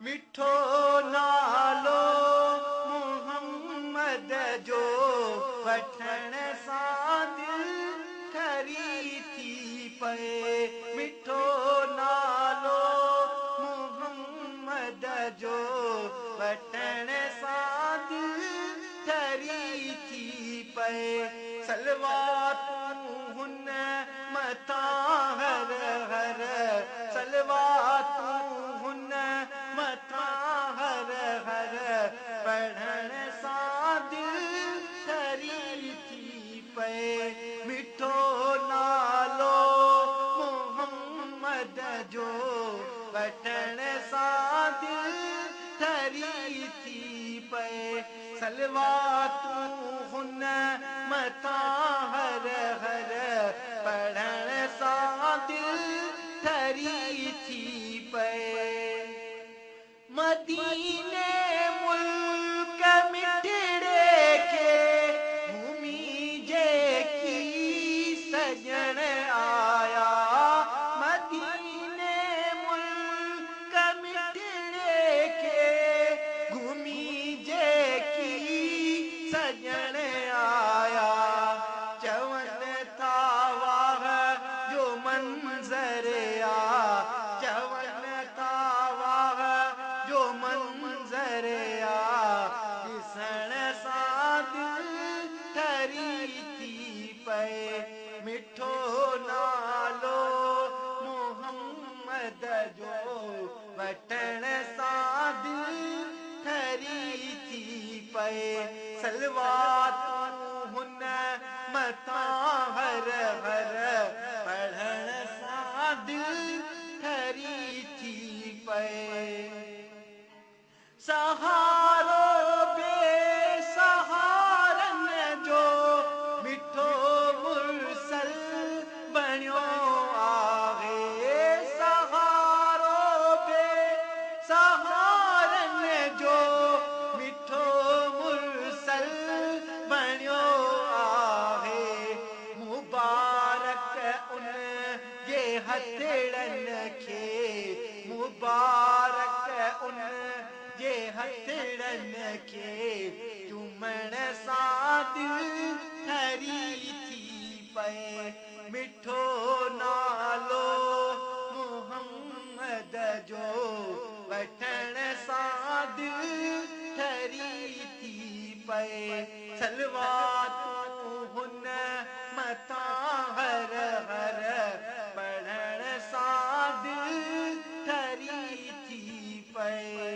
मिठो नालो मोहम्मद जो वठण सां दिल ठरी थी पए। मिठो नालो मोहम्मद जो वठण सां दिल ठरी थी पए। सलवातूं हुन मथां हर हर, सलवातूं हुन मथां हर हर, पढ़ण सां दिल ठरी थी पए। मिठो नालो मोहम्मद जो वठण सां दिल ठरी थी पए। सलवातूं हुन मथां हर हर, पढ़ण सां दिल ठरी थी पए। मदीने मुल्क मिठड़े खे भूमि जेकी सजण आया। मदीने मुल्क मिठड़े खे भूमि जेकी सजण आया। चवनि था वाह जो मंज़र आ, चवनि था वाह जो मंज़र आ, ॾिसण सां दिल ठरी थी पए। मिठो नालो मोहम्मद जो वठण सां दिल ठरी थी पए। सलवातूं हुन मथां हर हर, पढ़ण सां दिल ठरी थी पए। सहारो बेसहारन जो मिठो मुरसल बणियो आहे। सहारो बेसहारन जो मिठो मुरसल बणियो आहे। मुबारक उन जे हथड़नि खे, मुबारक उन जे हथड़नि खे, चुमण सां दिल ठरी थी पए। मिठो नालो मोहम्मद जो वठण सां दिल ठरी थी पए। सलवातूं हुन मथां हर हर, पढ़ण सां दिल ठरी थी पए।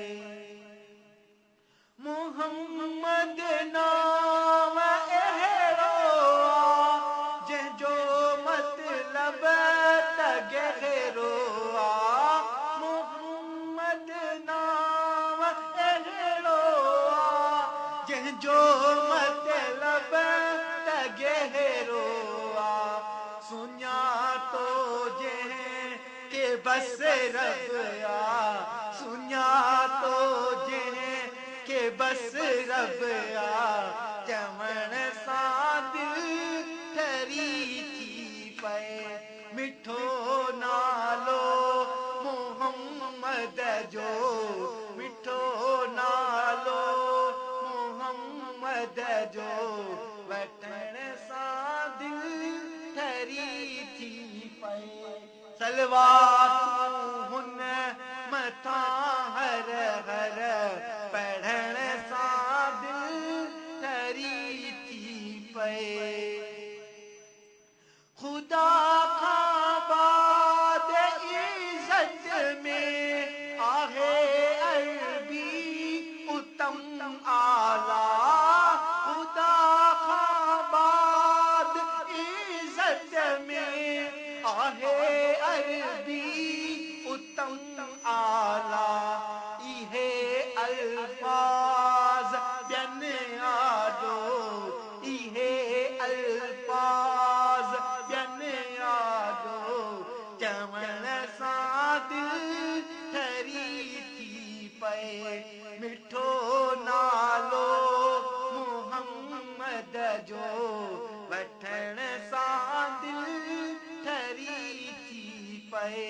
मोहम्मद नाम अहिड़ो आ जंहिंजो मतलब त गहरो आ। मोहम्मद नाम अहिड़ो आ जंहिंजो मतलब त गहरो आ। सुञातो जंहिं के बस रब आ, सुञातो जंहिं के बस रब आ, चवण सां दिल ठरी थी पए। मिठो नालो मोहम्मद जो, मिठो नालो मोहम्मद जो वठण सां दिल ठरी थी पए। सलवातूं हुन मथां हर हर, पढ़ण सां दिल ठरी थी पए। खुदा खां बाद इज़्ज़त में आहे अरबी उत्तम आला। खुदा खां बाद इज़्ज़त में आहे अरबी उत्तम आला। इहे अल्फाज़ ॿियनि आॾो, इहे अल्फाज़ ॿियनि आॾो, चवण सां दिल ठरी थी पए। मिठो नालो मोहम्मद जो वठण सां दिल ठरी थी पए।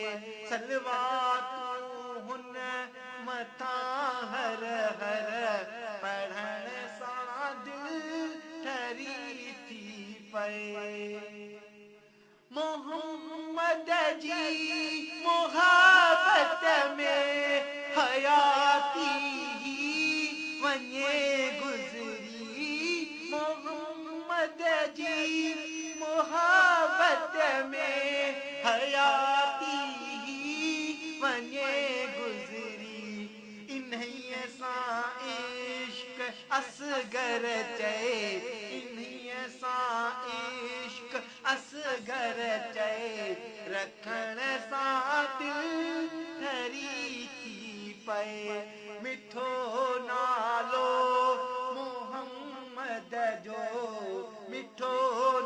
सलवातूं हुन मथां हर हर पढ़ण सां दिल ठरी थी पए। मोहम्मद जी मोहब्बत में हयाती ही वञे गुज़री। मोहम्मद जी मोहब्बत में हयाती ही वञे गुज़री। इन्हीअ सां इश्क असगर चए, इन्हीअ सां इश्क असगर चए, रखण सां दिल ठरी थी पए। मिठो नालो मोहम्मद जो, मिठो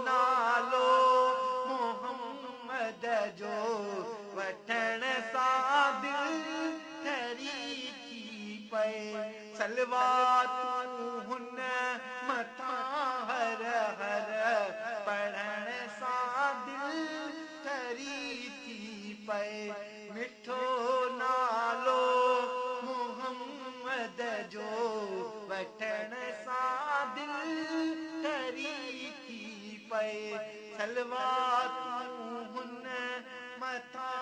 नालो मोहम्मद जो, वठण सां दिल ठरी थी पए। सलवातूं हुन मथां हर हर पढ़ण सां दिल ठरी थी पए। मिठो नालो मोहम्मद जो, वठण सां दिल ठरी थी पए। सलवातूं हुन मथां